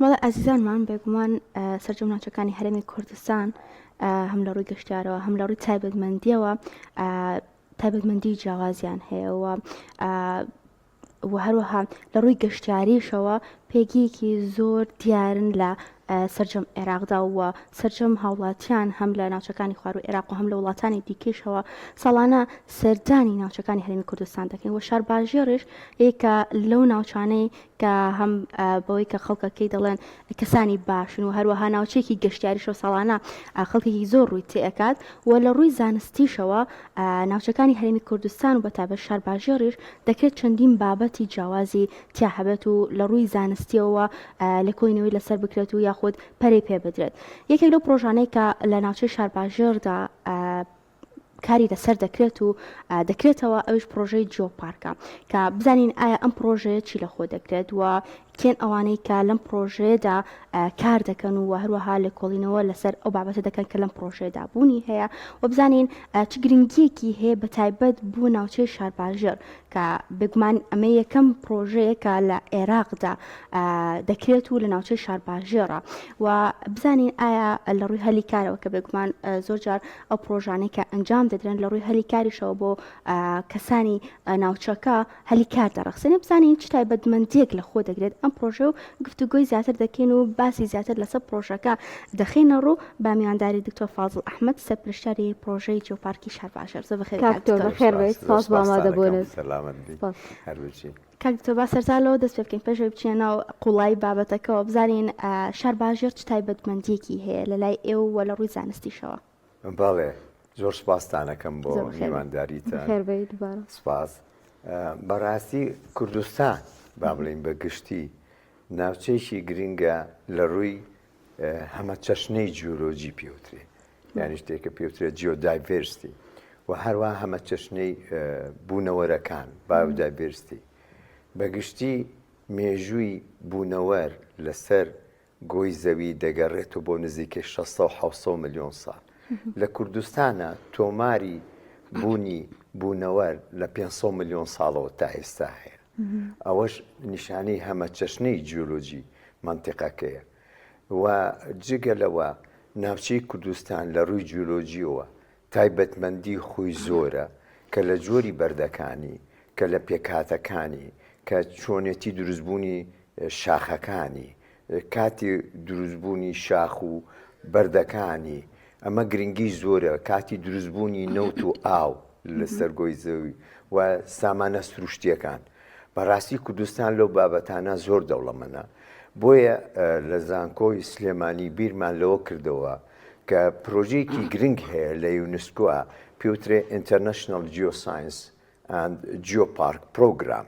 مەڵە ئازیزانمان بێگومان سەررجەم ناوچەکانی هەرێمی کوردستان هەم لە ڕووی گەشتیارەوە هەم لە ڕووی تایبەتمەندیەوە تایبەتمەندی جیاوازیان هەیەەوە و هەروەها لە ڕووی گەشتیاریشەوە پێگیەکی زۆر دیارن لە سەررجەم عێراقدا وە سەررجەم هاوڵاتیان هەم لە ناوچەکانی خوار و عێراق و هەم لە وڵاتانی دیکەشەوە ساڵانە سەردانی ناوچەکانی هەرێمی کوردستان دەکەین و شار باژێڕش یەکە لەو ناوچانەی کە هەم بەوەی کە خەڵکەکەی دەڵێن کەسانی باشن و هەروەها ناوچێکی گەشتیاریشەوە ساڵانە خەڵکێکی زۆر ڕووی تێئکات و لە ڕووی زانستیشەوە ناوچەکانی هەرێمی کوردستان و بەتابەت شار باژێڕش دەکرێت چەندین بابەتی جیاوازی تیا هەبێت و لە ڕووی زانستیەوە لە کۆینەوەی لەسەر بکرێت و یاخود پەرەی پێ بدرێت. یەکێک لەو پرۆژانەی کە لە ناوچەی شار باژێڕدا کاری لەسەر دەکرێت و دەکرێتەوە ئەوش پرۆژەی جیۆپارکە کە بزانین ئایا ئەم پرۆژەیە چی لە خۆ دەکرێت و کێن ئەوانەی کە لەم پرۆژەیەدا کار دەکەن و هەروەها لە کۆڵینەوە لەسەر ئەو بابەتە دەکەن کە لەم پرۆژەیەدا بوونی هەیە و بزانین چ گرنگیەکی هەیە بە تایبەت بوو ناوچەی شار باژێڕ کە بگومان ئەمە یەکەم پرۆژەیەکە لە عێراقدا دەکرێت و لە ناوچەی شار باژێڕە و بزانین ئایا لە ڕووی هەلی کارەوە کە بگومان زۆر جار ئەو پرۆژانەی کە ئەنجام دەدرێن لە ڕووی هەلی کاریشەوە بۆ کەسانی ناوچەکە هەلی کار دەڕخسێنێ بزانین چ تایبەتمەندیەک لە خۆ دەگرێت ئەم پرۆژە و گفتوگۆی زیاتر دەکەین و باسی زیاتر لەسەر پرۆژەکە دەخینە ڕوو با میوانداری دکتۆر فازڵ ئەحمەد سەرپرشتیاری پرۆژەی جیۆپارکی شار باژێڕ. زۆر بەخێر بێت. سپاس بۆ ئامادەبوونت. کاک دکتۆر با سەرتالەوە دەست پێ بکەین پێشەوەی بچینە ناو قوڵای بابەتەکەەوە بزانین شار باژێڕ چ تایبەتمەندیەکی هەیە لە لای ئێوە و لە ڕووی زانستیشەوە. بەڵێ زۆر سپاسدانەکەم بۆ میوانداریتان. سپاس. بەڕاستی کوردستان با بڵین بە گشتی ناوچەیەکی گرنگە لە ڕووی هەمە چەشنەی جیۆلۆجی پێوترێ یانی شتێکە پێوترێت جیۆدایڤرسیتی و هەروە هەمە چەشنەی بوونەوەرەکان بایۆدایڤرسیتی بەگشتی مێژووی بوونەوەر لەسەر گۆی زەوی دەگەڕێتەوە بۆ نزیکەی 600 ملیۆن ساڵ. لە کوردستانە تۆماری بوونی بوونەوەر لە 500 ملیۆن ساڵەوە تا ئێستا هەیە. ئەوەش نیشانەی هەمە چەشنەی جیۆلۆجی منتیقەکەیە و جگە لەوە ناوچەی کوردستان لە ڕووی جیۆلۆجیەوە تایبەتمەندی خۆی زۆرە کە لە جۆری بەردەکانی کە لە پێکاتەکانی کە چۆنێتی دروستبوونی شاخەکانی کاتی دروستبوونی شاخ و بەردەکانی ئەمە گرنگی زۆرە کاتی دروستبوونی نەوت و ئاو لەسەر گۆی زەوی و سامانە سروشتیەکان. بەڕاستی کوردستان لەو بابەتانە زۆر دەوڵەمەندە بۆیە لە زانکۆی سلێمانی بیرمان لەوە کردەوە کە پرۆژەیەکی گرنگ هەیە لە یونسکۆە پێوترێ International Geoscience and Geopark Program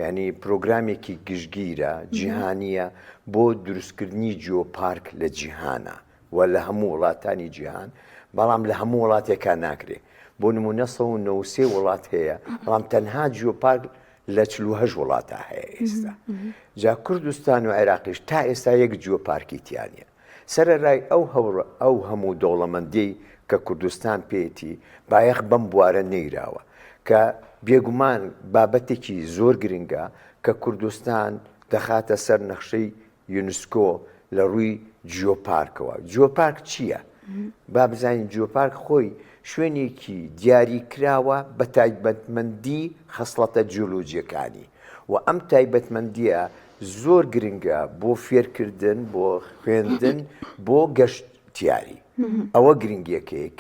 یعنی پرۆگرامێکی گشتگیرە جیهانیە بۆ دروستکردنی جیۆپارک لە جیهانە و لە هەموو وڵاتانی جیهان بەڵام لە هەموو وڵاتێکا ناکرێ بۆ نمونە 193 وڵات هەیە بەڵام تەنها جیۆپارک لە 48 وڵاتە هەیە ئێستا. جا کوردستان و عێراقیش تا ئێستا یەک جیۆپارکی تیانە سەرەڕای ئەو هەموو دەوڵەمەندی کە کوردستان پێیەتی بایەخ بەم بوارە نەیراوە کە بێگومان بابەتێکی زۆر گرنگە کە کوردستان دەخاتە سەر نەخشەی یونسکۆ لە ڕووی جیۆپارکەوە. جیۆپارک چییە؟ با بزانین جیۆپارک خۆی شوێنێکی دیاریکراوە بە تایبەتمەندی خەسڵەتە جیۆلۆجیەکانی و ئەم تایبەتمەندیە زۆر گرنگە بۆ فێرکردن بۆ خوێندن بۆ گەشتیاری. ئەوە گرنگیەکەیە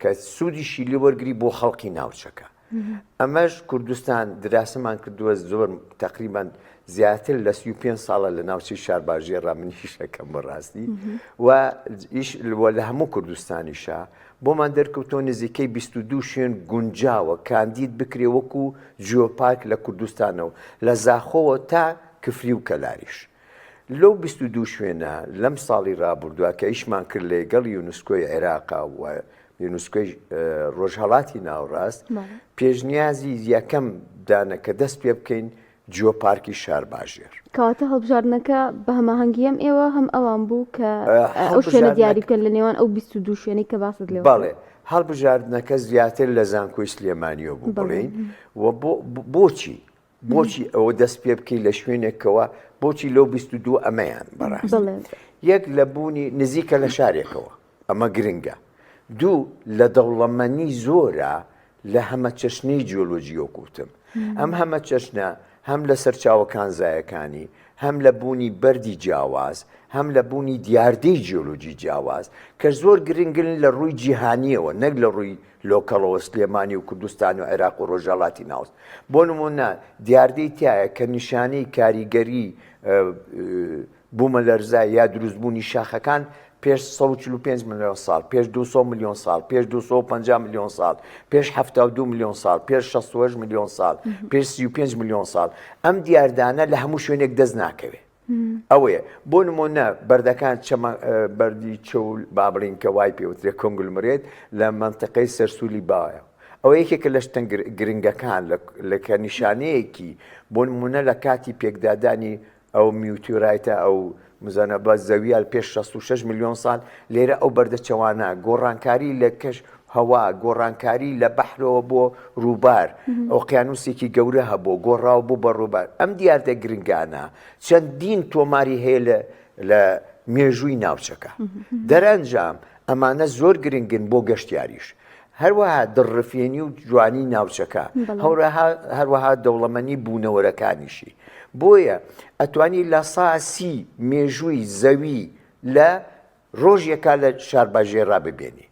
کە سوودیشی لێوەرگری بۆ خەڵکی ناوچەکە. ئەمەش کوردستان دراسەمان کردووە زۆر تقریبان زیاتر لە 35 ساڵە لە ناوچەی شار باژێڕا منیشەکەم بەڕاستی و لە هەموو کوردستانیشە بۆمان دەرکەوتۆ نزیکەی 22 شوێن گونجاوە کاندید بکرێ وەکو جیۆپارک لە کوردستانەوە لە زاخۆوە تا کفری و کەلاریش. لەو 22 شوێنە لەم ساڵی ڕابردووە کە ئیشمان کرد لەگەڵ یونسکۆی عێراقا و یونسکۆی ڕۆژهەڵاتی ناوڕاست پێشنیازی یەکەم دانە کە دەست پێ بکەین جیۆپارکی شار باژێڕ. کەواتە هەڵبژاردنەکە بە هەماهەنگی ئەم ئێوە هەم ئەوان بوو کە ئەو شوێنە دیاری بکەن لە نێوان ئەو 22 شوێنەی کە باست لێوە. بەڵێ هەڵبژاردنەکە زیاتر لە زانکۆی سلێمانیەوە بوو بڵێین و بۆچی ئەوە دەست پێ بکەین لە شوێنێکەوە بۆ بۆچی لەو 22 ئەمەیان بەڕاستی یەک لە بوونی نزیکە لە شارێکەوە ئەمە گرنگە دوو لە دەوڵەمەنی زۆرە لە هەمە چەشنەی جیۆلۆژی وەکوتم ئەم هەمە چەشنە هەم لە سەرچاوەکان زایەکانی هەم لە بوونی بەردی جیاواز هەم لە بوونی دیاردەی جیۆلۆژی جیاواز کە زۆر گرنگن لە ڕووی جیهانیەوە نەک لە ڕووی لۆکەڵەوە سلێمانی و کوردستان و عێراق و ڕۆژهەڵاتی ناوست بۆ نمونە دیاردەی تایە کە نیشانەی کاریگەری بوومە لەرزای یا دروستبوونی شاخەکان پێش 145 ملیۆن ساڵ پێش 200 ملیۆن ساڵ پێش 250 ملیۆن ساڵ پێش 72 ملیۆن ساڵ پێش 68 ملیۆن ساڵ پێش 35 ملیۆن ساڵ ئەم دیاردانە لە هەموو شوێنێک دەست ناکەوێت ئەوەیە بۆ نمونە بەردەکان بەردی چەول با بڵین کە وای پێوترێ کۆنگلمرێت لە منتقەی سەرسوولی باوایە ئەوە یەکێکە لە شتە گرنگەکان لە کە نیشانەیەکی بۆ نمونە لە کاتی پێکدادانی ئەو میوتیورایتە ئەو مزانە بە زەویال پێش 66 ملیۆن ساڵ لێرە ئەو بەردەچەوانە گۆڕانکاری لە کەش هەوا گۆڕانکاری لە بەحرەوە بۆ ڕووبار ئۆقیانوسێکی گەورە هەبوو گۆڕاو بوو بە ڕووبار ئەم دیاردە گرنگانە چەندین تۆماری هەیە لە مێژووی ناوچەکە دەرەنجام ئەمانە زۆر گرنگن بۆ گەشتیاریش هەروەها دڕفێنی و جوانی ناوچەکە هەروەها دەوڵەمەنی بوونەوەرەکانیشی بۆیە ئەتوانی لە ساسی مێژووی زەوی لە ڕۆژێکا لە شارباژێرا ببێنی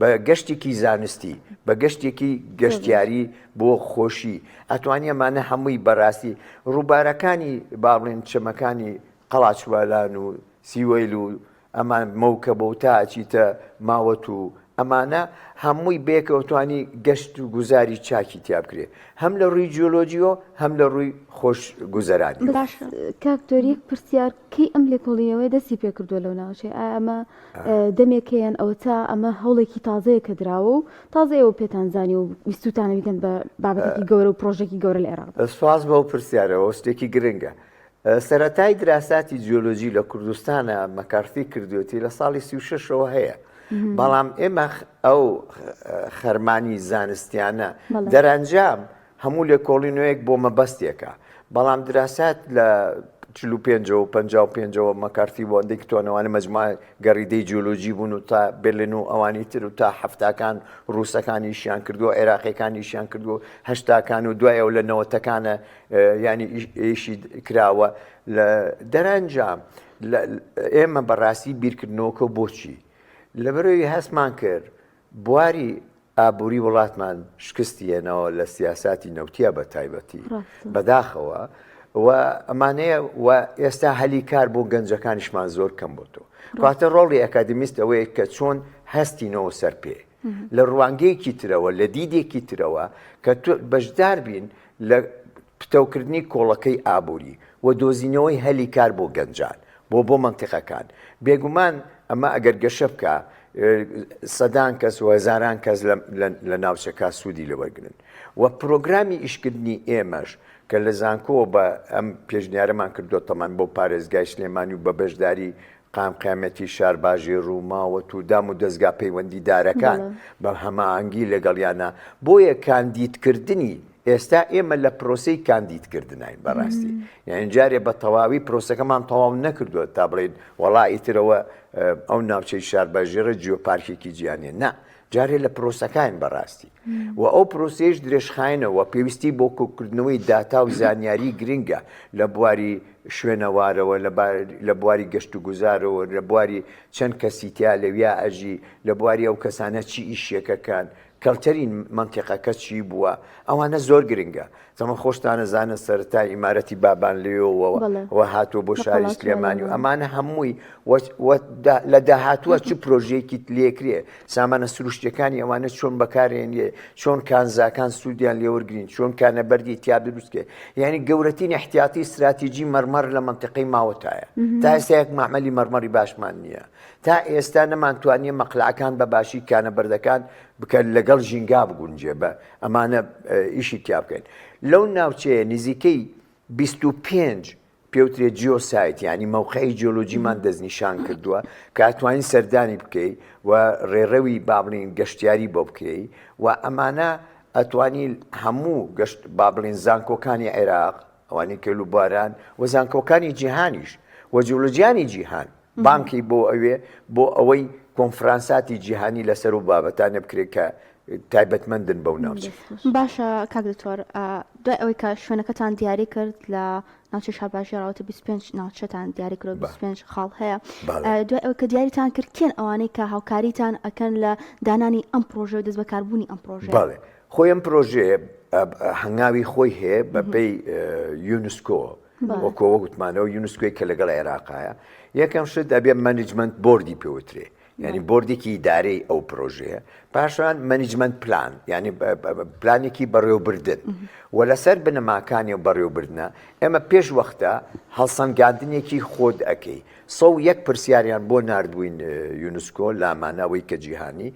بە گەشتێکی زانستی بە گەشتێکی گەشتیاری بۆ خۆشی ئەتوانی ئەمانە هەمووی بەڕاستی ڕووبارەکانی با بڵێن چەمەکانی قەڵاچوالان و سیوەیل و ئەمان مەوکەبە و تا ئەچیتە ماوەت و ئەمانە هەمووی بێکەوتوانی گەشت و گوزاری چاکی تیا بکرێ هەم لە ڕووی جیۆلۆجیۆ هەم لە ڕووی خۆش گوزەرانی کاکتۆریەک پرسیار کەی ئەم لێکۆڵینەوەی دەستی پێ کردووە لەو ناوچێ ئەمە دەمێکەیەن ئەوە تا ئەمە هەوڵێکی تازەیە کە دراوە و تازە ئێوە پێتانزانی و ویستوتانە بیکەن بە بابەتێکی گەورە و پرۆژێکی گەورە لە عێراق سواز بەو پرسیارەوە شتێکی گرنگە سەرەتای دراساتی جیۆلۆژی لە کوردستانە مەکارتی کردوێتی لە ساڵی 36ەوە هەیە بەڵام ئێمە ئەو خەرمانی زانستیانە دەرەنجام هەموو لێکۆڵینەوەیەک بۆ مەبەستێکە بەڵام دراسات لە 45 و 55ەوە مەکارتی بۆ ئەندێک تۆنەوانە مەجموعە گەڕیدەی جیۆلۆژی بوون و تا بێرلین و ئەوانی تر و تا هەفتاکان ڕووسەکانیشیان کردووە عێراقیەکانیشیان کردووە هەشتاکان و دوایەوە لە نەوەتەکانە ینی ئیشی کراوە لە دەرەنجام ئێمە بەڕاستی بیرکردنەوەکە بۆچی لەبەرەوەی هەستمان کرد بواری ئابووری وڵاتمان شکستیەنەوە لە سیاساتی نەوتیە بە تایبەتی بەداخەوە و ئەمانەیە و ئێستا هەلی کار بۆ گەنجەکانیشمان زۆر کەم بۆتەوە کاتە ڕۆڵی ئەکادمیست ئەوەیە کە چۆن هەستینەوە سەر پێ لە ڕوانگەیەکی ترەوە لە دیدێکی ترەوە کە بەشدار بین لە پتەوکردنی کۆڵەکەی ئابووری و دۆزینەوەی هەلی کار بۆ گەنجان بۆ منتیقەکان بێگومان ئەمە ئەگەر گەشە بکە سەدان کەس و هەزاران کەس لە ناوچەکە سوودی لەوەرگرن و پرۆگرامی ئیشکردنی ئێمەش کە لە زانکۆ بە ئەم پێشنیارەمان کردو تەمان بۆ پارێزگای سلێمانی و بە بەشداری قامقامەتی شارباژی ڕووماوەت و دام و دەستگا پەیوەندیدارەکان بە هەماهەنگی لەگەڵیانە بۆیە کاندیدکردنی ئێستا ئێمە لە پرۆسەی کاندیدکردنین بەڕاستی یان جارێ بە تەواوی پرۆسەکەمان تەواو نەکردووە تا بڵێن وەڵی ترەوە ئەو ناوچەی شارباژێرە جیۆپارکێکی جیانێ نا جارێ لە پرۆسەکان بەڕاستی و ئەو پرۆسەیەش درێژخایەنەوە پێویستی بۆ کۆکردنەوەی داتا و زانیاری گرنگە لە بواری شوێنەوارەوە لە بواری گەشت و گوزارەوە لە بواری چەند کەسیتیا لەویا ئەژی لە بواری ئەو کەسانە چی ئیشێکەکان کەڵتەرین منتیقەکە چی بووە ئەوانە زۆر گرنگە زەمە خۆشتانە زانە سەرەتای ئیمارەتی بابان لێەوە هاتووە بۆ شاری سلێمانی و ئەمانە هەمووی لە داهاتووە چ پرۆژەیەکی لێکرێ سامانە سروشتەکانی ئەوانە چۆن بەکارێنێ چۆن کانزاکان سوودیان لێوەرگرین چۆن کانەبەردی تیا دروستکێ یعنی گەورەترین احتیاطی استراتیژی مەرمەر لە منتیقەی ماوەتایە تا ئێستایەک معمەلی مەرمەری باشمان نییە تا ئێستا نەمانتوانیە مەقلعەکان بە باشی کانەبەردەکان بکەن لەگەڵ ژینگا بگونجێ بە ئەمانە ئیشی تیا بکەن لەو ناوچەیە نزیکەی 25 پێوترێ جیۆسایت ینی مەوقعی جیۆلۆجیمان دەستنیشان کردووە کە ئەتوانین سەردانی بکەیت و ڕێڕەوی بابڵین گەشتیاری بۆ بکەیت و ئەمانە ئەتوانی هەموو گەشت بابڵین زانکۆکانی عێراق ئەوانی کەلوباران و زانکۆکانی جیهانیش و جیۆلۆجیانی جیهان بانکی بۆ ئەوێ بۆ ئەوەی کۆنفرانساتی جیهانی لەسەر و بابەتانە بکرێت کە تایبەتمەندن بەو ناوچە. باشە کاک دکتۆر، دوای ئەوەی کە شوێنەکەتان دیاری کرد لە ناوچە شارباژێراوەتە 25 ناوچەتان دیاری کرد 25 خاڵ هەیە، دوای ئەوەی کە دیاریتان کرد کێن ئەوانەی کە هاوکاریتان ئەکەن لە دانانی ئەم پرۆژە و دەست بەکاربوونی ئەم پرۆژە؟ بەڵێ خۆی ئەم پرۆژێ هەنگاوی خۆی هەیە بەپێی یونسکۆ وەکۆوە گوتمانەوە یونسکۆی کە لەگەڵ عێراقایە یەکەم شت دەبێ مانیجمنت بۆردی پێوترێ، یعنی بۆردێکی ئیدارەی ئەو پرۆژەیە، پاشان مانیجمنت پلان یعنی پلانێکی بەڕێوەبردن و لەسەر بنەماکانی و بەڕێوەبردنە ئێمە پێش وەختە هەڵسەنگاندنێکی خۆت ئەەکەی 101 پرسیاریان بۆ نردبووین یونسکۆ لامانەوەی کە جیهانی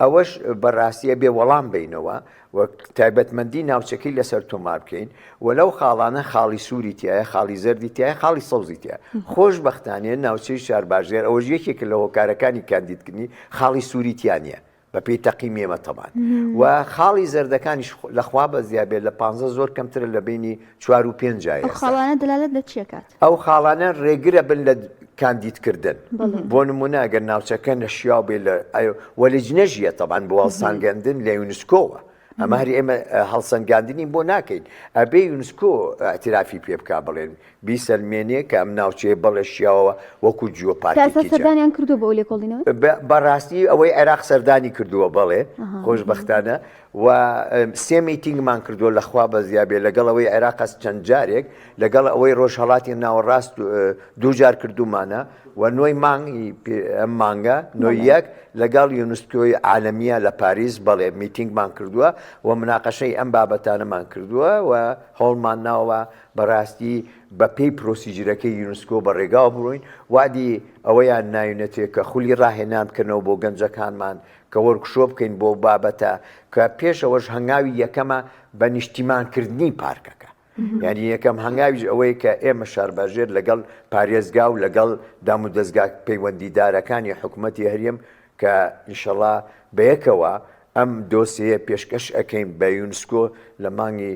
ئەوەش بەڕاستیە بێ وەڵام بینەوە و تایبەتمەندی ناوچەکەی لەسەر تۆمار بکەین و لەو خاڵانە خاڵی سووری تایە، خاڵی زەردی تایە، خاڵی سەوزی تایە. خۆشبەختانە ناوچەی شارباژێر ئەوەش یەکێکە لە هۆکارەکانی کاندیدکردنی خاڵی سووری تیانە بەپێی تەقیم ئێمە تەمان و خاڵی زەردەکانیش لەخوا بە زیابێت لە 15 زۆر کەمترە لە بینی 4 و 5 جایە. خاڵانە دەلالەت لە چیەکات؟ ئەو خاڵانە ڕێگرە بن لە کاندیدکردن بۆ نمونە ئەگەر ناوچەکە نەشیاو بێ لە وەلجنەژیە تەبان بۆ هەڵسانگاندن لە یونسکۆوە ئەمە هەری ئێمە هەڵسەنگاندنی بۆ ناکەین ئەبێ یونسکۆ ئەتیرافی پێ بکا بڵێن بیسەلمێنێ کە ئەم ناوچەیە بەڵێ شیاوە وەکو جیۆپارکی سەردانیان کردو بە ئەولی کۆڵینەوە بەڕاستی ئەوەی عێراق سەردانی کردووە بەڵێ خۆشبەختانە و سێ میتینگمان کردووە لەخوا بە زیابێ لەگەڵ ئەوەی عێراقەس چەند جارێک لەگەڵ ئەوەی ڕۆژهەڵاتی ناوەڕاست دوو جار کردومانە و نۆی مانگی ئەم مانگە نۆی یەک لەگەڵ یونسکۆی عالەمیە لە پاریس بەڵێ میتینگمان کردووە و مناقەشەی ئەم بابەتانەمان کردووە و هەوڵمان ناوە بەڕاستی بە پێی پرۆسیجرەکەی یونسکۆ بە ڕێگاو بڕۆین وادی ئەوەیان ناوێتێت کە خولی ڕاهێنان بکەنەوە بۆ گەنجەکانمان کە وەرکشۆپ بکەین بۆ بابەتە کە پێشەوەش هەنگاوی یەکەمە بە نیشتیمانکردنی پارکەکە. یعنی یەکەم هەنگاویش ئەوەیە کە ئێمە شارباژێر لەگەڵ پارێزگا و لەگەڵ دام و دەستگا پەیوەندیدارەکانی حکوومەتی هەرێم کە ئینشەڵا بەیەکەوە ئەم دۆسیە پێشکەش ئەەکەین بە یونسکۆ لە مانگی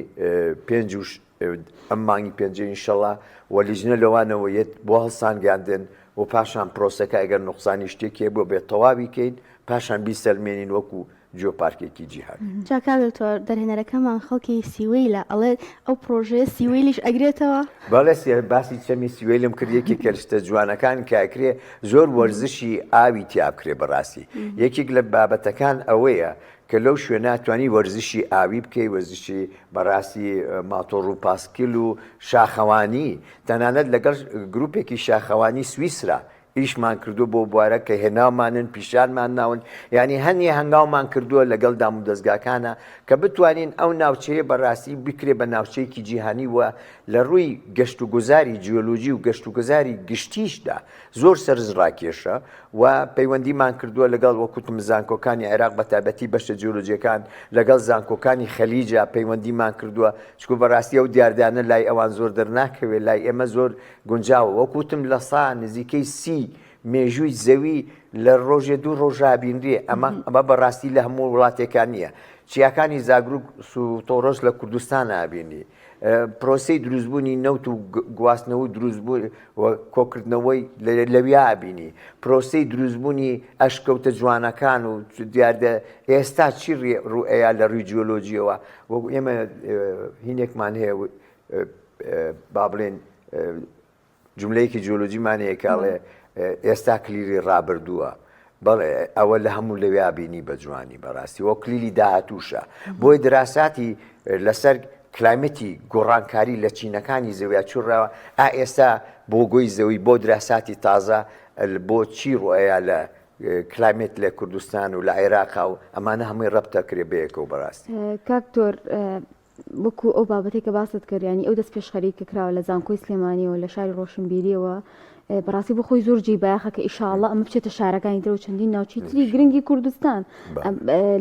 ئەم مانگی پێنجێ ئینشەڵا وەلیژنە لەوانەوەیەت بۆ هەڵسانگاندن و پاشان پرۆسەکە ئەگەر نوقسانی شتێکێ بۆ بێت تەواوی کەین پاشان بیسەلمێنین وەکو جیۆپارکێکی جیهان. جاکاگتۆر دەرهێنەرەکەمان خەڵکی سیوەی لە ئەڵێ ئەو پرۆژەیە سیوەیلیش ئەگرێتەوە؟ بەڵێ باسی چەمی سیوەیلم کرد یەکی کەرشتە جوانەکان کاکرێ زۆر وەرزشی ئاوی تیابکرێ بەڕاستی یەکێک لە بابەتەکان ئەوەیە کە لەو شوێنە توانی وەرزشی ئاوی بکەی وەرزشی بەڕاستی ماتۆڕ و پاسکیل و شاخەوانی تەنانەت لەگەڵ گروپێکی شاخەوانی سویسرا ئیشمان کردو بۆ بوارە کە هێناومانن پیشانمان ناون یعنی هەنیە هەنگاومان کردووە لەگەڵ دام و دەستگاکانە کە بتوانین ئەو ناوچەیە بەڕاستی بکرێ بە ناوچەیەکی جیهانی وە لە ڕووی گەشت و گوزاری جیۆلۆژی و گەشت و گوزاری گشتیشدا زۆر سەرنجڕاکێشە و پەیوەندیمان کردووە لەگەڵ وەکوتم زانکۆکانی عێراق بە تایبەتی بەشە جیۆلۆجیەکان لەگەڵ زانکۆکانی خەلیجا پەیوەندیمان کردووە چکو بەڕاستی ئەو دیاردانە لای ئەوان زۆر دەرناکەوێت لای ئێمە زۆر گونجاوە وەکوتم لە سا نزیکەی سی مێژووی زەوی لە ڕۆژێ دوو ڕۆژابینرێ ئەمە بەڕاستی لە هەموو وڵاتێکان نییە چیاکانی زاگروک و تۆڕۆژ لە کوردستان ئابینی پرۆسەی دروستبوونی نەوت و گواستنەوە و دروستبوون کۆکردنەوەی لەویا ئابینی پرۆسەی دروستبوونی ئەشکەوتە جوانەکان و دیاردە ئێستا چی ڕوئەیە لە ڕووی جیۆلۆجیەوە وەکو ئێمە هینێکمان هەیە با بڵێن جملەیەکی جیۆلۆجیمان هەیە کاڵێ ئێستا کلیلی ڕابردووە بەڵێ ئەوە لە هەموو لەوێ بینی بە جوانی بەڕاستی وە کلیلی داهاتووشە بۆی دراساتی لەسەر کلایمەتی گۆڕانکاری لە چینەکانی زەویا چوڕەوە ئێستا بۆ گۆی زەوی بۆ دراساتی تازە بۆ چی ڕۆیە لە کلایمێت لە کوردستان و لە عێراقا و ئەمانە هەمووی ڕەبتەکرێ بەیەکەوە بەڕاستی. کاکتۆر وەکو ئەو بابەتێک کە باست کردیانی ئەو دەست پێشخەری کە کراوە لە زانکۆی سلێمانیەوە لە شاری ڕۆشنبیریەوە بەڕاستی بۆ خۆی زۆر جێبایەخە کە ئیشاءڵڵە ئەمە بچێتە شارەکانی ترەوە چەندین ناوچی تری گرنگی کوردستان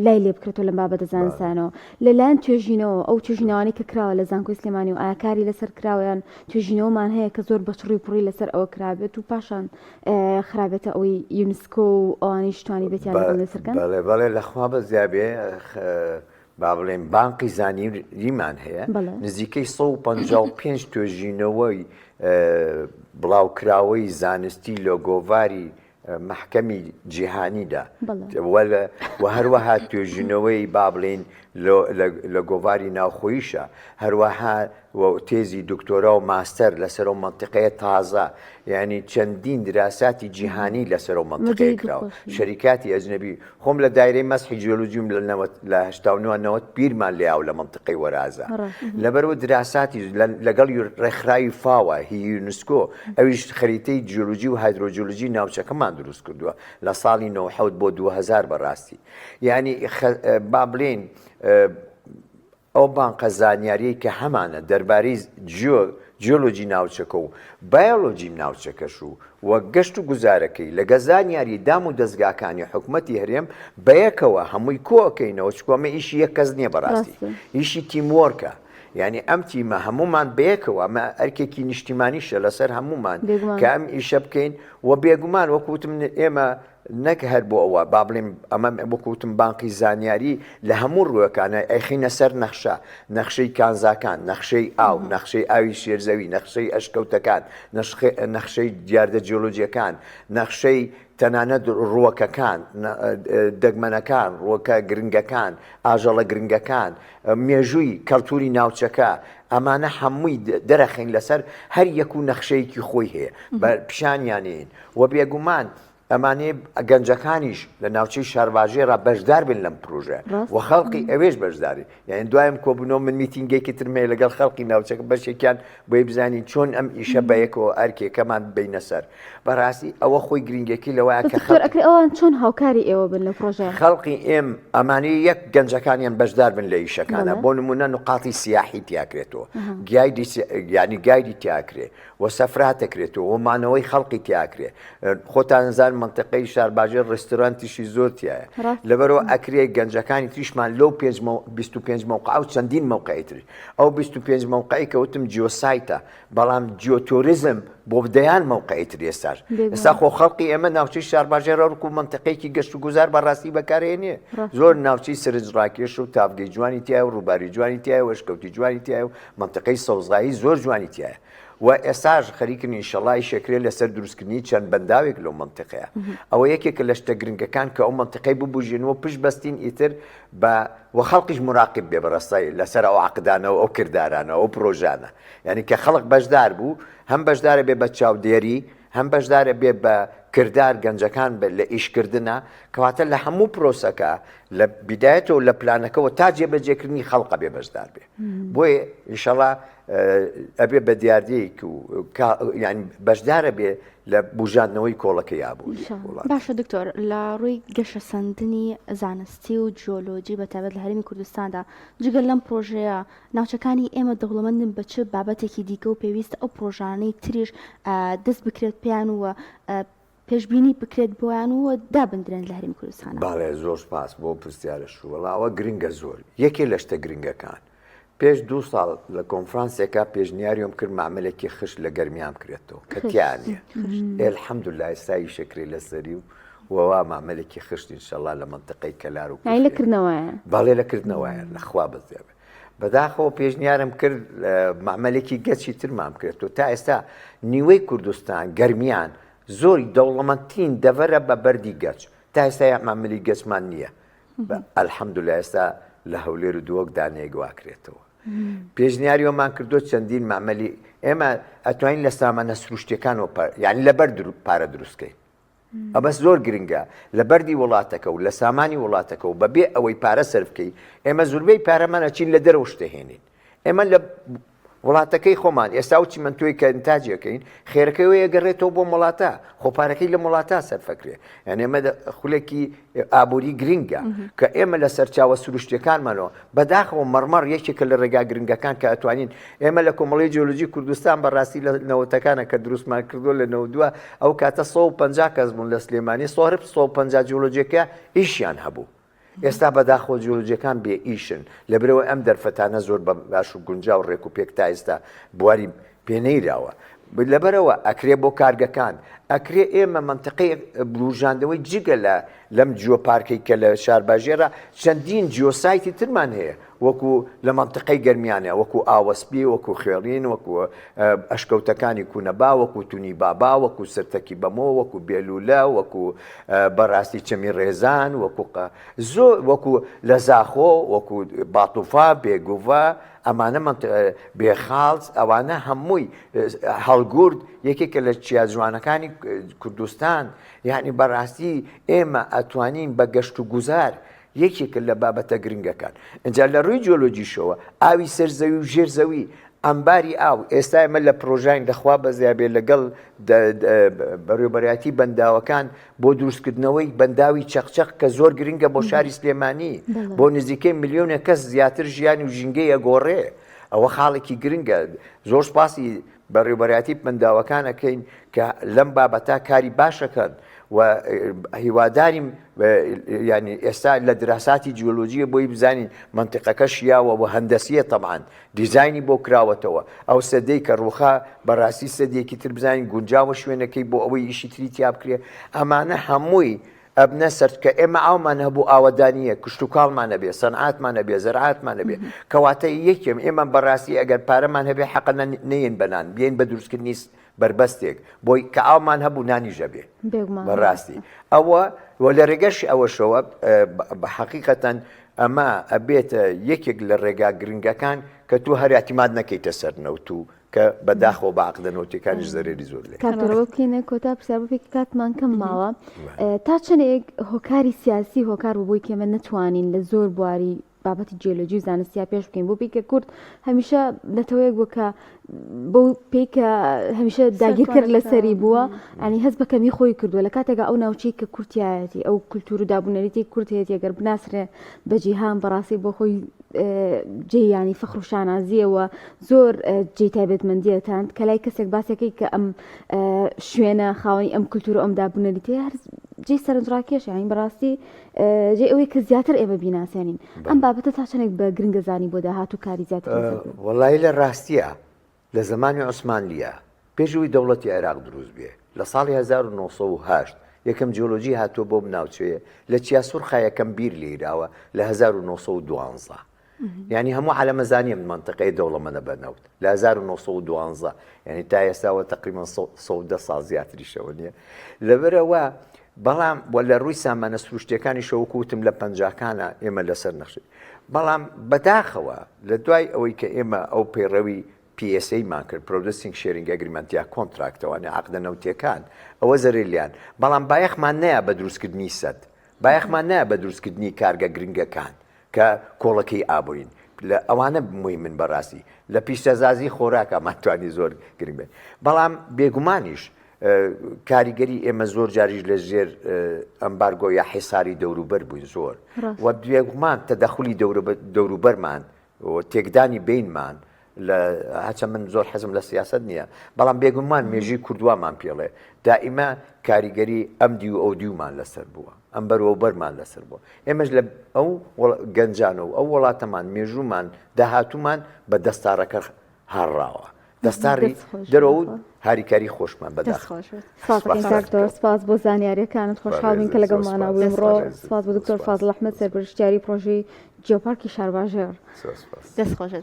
لای لێ بکرێتەوە لەم بابەتە زانستانەوە لەلایەن توێژینەوە ئەو توێژینەوەی کە کراوە لە زانکۆی سلێمانی و ئاکاری لەسەر کراوەیان توێژینەوەمان هەیە کە زۆر بەچڕی پڕی لەسەر ئەوە کرابێت و پاشان خراپێتە ئەوەی یونسکۆ و ئەوانەی شتوانی بێتیان لەسەرکەن بەڵێ لەخوا بە زیابێ با بڵێن بانقی زانیریمان هەیە نزیکەی 155 توێژینەوەی بڵاوکراوەی زانستی لۆگۆڤاری محکەمی جیهانیدا و هەروەها توێژینەوەی با بڵێن لە گۆڤاری ناوخۆییشە هەروەها تێزی دکتۆرا و ماستەر لەسەر و منطقەیە تازە یعنی چەندین دراساتی جیهانی لەسەر و منطقەیە کراوە شەریکاتی ئەجنەبی خۆم لە دایرەی مەسحی جیۆلۆجیم لە 89 بیرمان لێاو لە منطقەی وەرازە لەبەرەوە دراساتی لەگەڵ ڕێکخراوی فاوە هی یونسکۆ ئەویش خەریتەی جیۆلۆجی و هایدرۆجیۆلۆژی ناوچەکەمان دروست کردووە لە ساڵی 90 بۆ 2000 بەڕاستی یعنی با بڵێن ئەو بانقە زانیاریەی کە هەمانە دەربارەی جیۆلۆجی ناوچەکە و بایۆلۆجی ناوچەکەش و گەشت و گوزارەکەی لەگە زانیاری دام و دەستگاکانی حکوومەتی هەرێم بەیەکەوە هەمووی کۆکەینەوە چکۆمە ئیشی یەک کەس نییە بەڕاستی ئیشی تیموەرکە یعنی ئەم تیمە هەمومان بەیەکەوە ئەمە ئەرکێکی نیشتیمانیشە لەسەر هەمومان کە ئەم ئیشە بکەین و بێگومان وەکوتم ئێمە نەک هەر بۆ ئەوە با بڵێم ئەمە بۆکوتم بانقی زانیاری لە هەموو ڕووەکانە ئەیخینە سەر نەخشەی کانزاکان نەخشەی ئاو نەخشەی ئاوی شێرزەوی نەخشەی ئەشکەوتەکان نەخشەی دیاردە جیۆلۆجیەکان نەخشەی تەنانەت ڕووەکەکان دەگمەنەکان ڕووەکە گرنگەکان ئاژەڵە گرنگەکان مێژووی کەلتوری ناوچەکە ئەمانە هەمووی دەرەخین لەسەر هەر یەک و نەخشەیەکی خۆی هەیە بە پیشانیانین و بێگومان ئەمانێ گەنجەکانیش لە ناوچەی شارباژێرا بەشدار بن لەم پرۆژە و خەڵقی ئەوێش بەشداری یعنی دوایم کۆبوونەوە من میتینگێکی ترمێ لەگەڵ خەڵقی ناوچەکە بەشێکیان بۆی بزانین چۆن ئەم ئیشە بەیەکەوە ئەرکێکەمان بینە سەر بەڕاستی ئەوە خۆی گرنگێکی لەوەیە کە ئەوان چۆن هاوکاری ئێوە بن لە پرۆژە خەڵقی ئێم ئەمانەی یەک گەنجەکانیان بەشدار بن لە ئیشەکانە بۆ نمونە نقاتی سیاحی تیاکرێتەوە ینی گایدی تیاکرێ و سەفراتەکرێتەوە و مانەوەی خەڵقی تیاکرێ خۆتان نزان منطقەی شارباژێر ڕێستۆرانتیشی زۆر تایە لەبەرەوە ئەکرێ گەنجەکانی تریشمان لەو 25 موقع و چەندین موقعی تری ئەو 25 موقعی کەوتم جیۆسایتە بەڵام جیۆتۆریزم بۆ بدەیان موقعی تری ئێستاش ئێستا خۆ خەڵقی ئێمە ناوچەی شارباژێر ڕووکو منطقەیەکی گەشت و گوزار بەڕاستی بەکارهێنێ زۆر ناوچەی سرنجڕاکێش و تاڤگەی جوانی تایە و ڕووباری جوانی تایە و وەشکەوتی جوانی تایە و منطقەی سەوزغایی زۆر جوانی تایە و ئێستاش خەریکن ئینشەڵای شەکرێ لەسەر دروستکردنی چەند بەنداوێک لەو منطقەیە ئەوە یەکێکە لە شتە گرنگەکان کە ئەو منطقەی ببوژێنەوە پشت بەستین ئیتر بە و خەڵقیش مراقب بێ بەڕستایی لەسەر ئەو عقدانەوە ئەو کردارانە ئەو پرۆژانە یعنی کە خەڵق بەشدار بوو هەم بەشدارە بێ بە چاودێری هەم بەشدارە بێ بە کردار گەنجەکان لە ئیشکردنە کەواتە لە هەموو پرۆسەکە لە بیدایەتەوە لە پلانەکەەوە تا جێبەجێکردنی خەڵقە بێ بەشدار بێ بۆیە ئینشەڵا ئەبێ بە دیاردەیەک و یعنی بەشدارە بێ لە بژاندنەوەی کۆڵەکە یابوو باشە دکتۆر لە ڕووی گەشە سەندنی زانستی و جیۆلۆجی بەتابەت لە هەرێمی کوردستاندا جگەل لەم پرۆژەیە ناوچەکانی ئێمە دەوڵەمەندن بە چ بابەتێکی دیکە و پێویستە ئەو پرۆژانەی تریش دەست بکرێت پێیان وە پێشببینی بکرێت بۆیان وە دابدرێن لە هەرێمی کوردستانە باڵێ زۆر سپاس بۆ پرسیارە شووەڵاوە گرنگە زۆر یەکێ لە شتە گرنگەکان پێش 2 ساڵ لە کۆنفرانسێکە پێشنیاریۆم کرد مامەلێکی خشت لە گەرمیان بکرێتەوە کە تیانە ئەلحەمدولیلا ئێستایی شەکرێ لەسەری و وەوا مامەلێکی خشت ئینشەڵا لە منطقەی کەلار و لەکردنەوەیە باڵێ لەکردنەوەیە لەخوا بەزێبێ بەداخەوە پێشنیارم کرد مامەلێکی گەچی ترمان بکرێتەوە تا ئێستا نیوەی کوردستان گەرمیان زۆری دەوڵەمەندترین دەڤەرە بە بەردی گەچ تا ئێستا مامەلی گەچمان نییە ئەلحەمدولیلا ئێستا لە هەولێر و دووەک دانەیەک واکرێتەوە پێشنیاریۆمان کردو چەندین مامەلی ئێمە ئەتوانین لە سامانە سروشتیەکانەوە یعنی لەبەر پارە دروستکەین ئەمەس زۆر گرنگە لە بەردی وڵاتەکە و لە سامانی وڵاتەکە و بەبێ ئەوەی پارە سەرفکەی ئێمە زوربەی پارەمانە چین لە دەرەوە شتەهێنین ئێمە لە وڵاتەکەی خۆمان ئێستا و چیمەنتۆی کە ئینتاجەکەین خێرەکەی ئەگەڕێتەوە بۆ وڵاتە خۆپارەکەی لە وڵاتە سەرفەکرێ یعنی ئێمە خولێکی ئابووری گرنگە کە ئێمە لە سەرچاوە سروشتیەکانمانەوە بەداخەوە مەڕمەڕ یەکێکە لە ڕێگا گرنگەکان کە ئەتوانین ئێمە لە کۆمەڵی جیۆلۆجی کوردستان بەڕاستی لە نەوەتەکانە کە دروستمان کردو لە 92 ئەو کاتە 150 کەس بوون لە سلێمانی 150 جیۆلۆجیەکە ئیشیان هەبوو ئێستا بەداخۆ جیۆلۆجیەکان بێ ئیشن لەبرەوە ئەم دەرفەتانە زۆر باش و گونجا و ڕێک و پێک تا ئێستا بواری پێنەیراوە لەبەرەوە ئەکرێ بۆ کارگەکان ئەکرێ ئێمە منتقەی بروژاندنەوەی جگە لەم جیۆپارکی کە لە شارباژێرە چەندین جیۆسایتی ترمان هەیە وەکو لە منتقەی گەرمیانە وەکو ئاوەسپی وەکو خوێڵین وەکو ئەشکەوتەکانی کوونەبا وەکو تونی بابا وەکو سرتەکی بەمۆ وەکو بێلولە وەکو بەڕاستی چەمی ڕێزان زۆر وەکو لە زاخۆ وەکو باتوفا بێگوڤە ئەمانە بێخاڵز ئەوانە هەمووی هەڵگورد یەکێکە لە چیاجوانەکانی کوردستان یعنی بەڕاستی ئێمە ئەتوانین بە گەشت و گوزار یەکێکە لە بابەتە گرنگەکان اینجا لە ڕووی جیۆلۆجیشەوە ئاوی سەرزەوی و ژێرزەوی ئەمباری ئاو ئێستا ئێمە لە پرۆژین دەخوا بەزیابێ لەگەڵ بەڕێوەبەرایەتی بەنداوەکان بۆ دروستکردنەوەی بەنداوی چەقچەق کە زۆر گرنگە بۆ شاری سلێمانی بۆ نزیکەی ملیۆنە کەس زیاتر ژیانی و ژینگەی ئەگۆڕێ ئەوە خاڵێکی گرنگە زۆر سپاسی بەڕێوەبەرایەتی بەنداوەکانەکەین کە لەم بابەتە کاری باشەکەن و هیواداریم ینی ئێستا لە دراساتی جیۆلۆجیە بۆی بزانین منتیقەکە شیاوە و هەندەسیە تەبعاً دیزایانی بۆ کراوەتەوە ئەو سەدەی کە ڕووخا بەڕاستی سەدێکی تر بزانین گونجاوە شوێنەکەی بۆ ئەوەی ئیشی تری تیا بکرێ ئەمانە هەمووی ئەبنە سەر کە ئێمە ئاومان هەبوو ئاوەدانیە کشت و کاڵمانە بێ سەنعاتمانە بێ زەرعاتمانە بێ کەواتە یەکێم ئێمە بەڕاستی ئەگەر پارەمان هەبێ حەقە نەیەن بەنان بێن بە دروستکردنی بربەستێک بۆی کە ئاومان هەبوو نانیژە بێ بەڕاستی ئەوە لە ڕێگەشی ئەوەشەوە بە حەقیقەتەن ئەمە ئەبێتە یەکێک لە ڕێگا گرنگەکان کە تو هەراتیماد نەکەیتە سەر نەوت و کە بەداخەوە بە عقدەنەوتەکانیش زەرێری زۆر لێ کاتەوە بکەینە کۆتا پرسیاربووێکی کاتمان کەم ماوە تا چەندێک هۆکاری سیاسی هۆکار بووی کە ئێمە نەتوانین لە زۆر بواری بابەتی جیۆلۆجی و زانستیا پێش بکەین بۆ پێیکە کورد هەمیشە لەتەوەیەک بووکە بۆ پێیکە هەمیشە داگیر کرد لەسەری بووە ئەنی هەست بە کەمی خۆی کردووە لە کاتێکا ئەو ناوچەی کە کورتایەتی ئەو کولتور و دابوونەریتی کورد هەیەی ئەگەر بناسرێ بە جیهان بەڕاستی بۆ خۆی جێیانی فەخر و شانازیەوە زۆر جێی تایبەتمەندیەتان کە لای کەسێک باسێکی کە ئەم شوێنە خاوەنی ئەم کولتور و ئەم دابوونەریتی هەر جێی سەرنجڕاکێش یانی بەڕاستی جێ ئەوەی کە زیاتر ئێمە بیناسیێنین ئەم بابەتە تا چەندێک بە گرنگەزانی بۆ داهاتوو کاری زیاتر وەڵای لە ڕاستیە لە زمانی عوسمانلیە پێشەوەی دەوڵەتی عێراق دروست بێ لە ساڵی 1970 یەکەم جیۆلۆجی هاتووە بۆ بناوچەیە لە چیاسوورخا یەکەم بیر لێراوە لە 1912 یعنی هەموو عالەمەزانیە منتقەی دەوڵەمەندە بەنەوت لە 1912 یعنی تا ئێستاوە تقریبا 110 ساڵ زیاتریشەوە نییە لەبەرەوە بەڵام لە ڕووی سامانە سروشتیەکانی شەوەکوتم لە پەنجاکانە ئێمە لەسەر نەخشی بەڵام بەداخەوە لە دوای ئەوەی کە ئێمە ئەو پەیڕەوی PSA مان کرد پرۆدوسینگ شێرینگ ئەگریمەنتیا کۆنتراکتەوەوانە عقدەنەوتیەکان ئەوە زەرێلیان بەڵام بایەخمان نەیە بە دروستکردنی سەد بایەخمان نایە بە دروستکردنی کارگە گرنگەکان کە کۆڵەکەی ئابووین لە ئەوانە بمووی من بەڕاستی لە پیشەزازی خۆراکەمانتوانی زۆر گرنگ بێت بەڵام بێگومانیش کاریگەری ئێمە زۆر جاریش لە ژێر ئەمبارگۆ یا حیساری دەوروبەر بووین زۆر و بێگومان تەدەخولی دەوروبەرمان تێکدانی بینمان لە هەچە من زۆر حەزم لە سیاست نییە بەڵام بێگومان مێژی کوردوامان پێڵێ دائیمە کاریگەری ئەم دی و ئەو دیومان لەسەر بووە ئەم بەرەوەبەرمان لەسەر بووە ئێمەش لە ئەو گەنجانەوە ئەو وڵاتەمان مێژومان داهاتوومان بە دەستارەکە هاڕاوە دەستاری دەرەوە هاریکاری خۆشمان بەداخ سپاس بۆ زانیاریەکانت خۆشحاڵین کە لەگەڵمانە بووین ڕۆ سپاس بۆ دکتۆر فازڵ ئەحمەد سەرپەرشتیاری پرۆژەی جیۆپارکی شارباژێر دەست خۆشت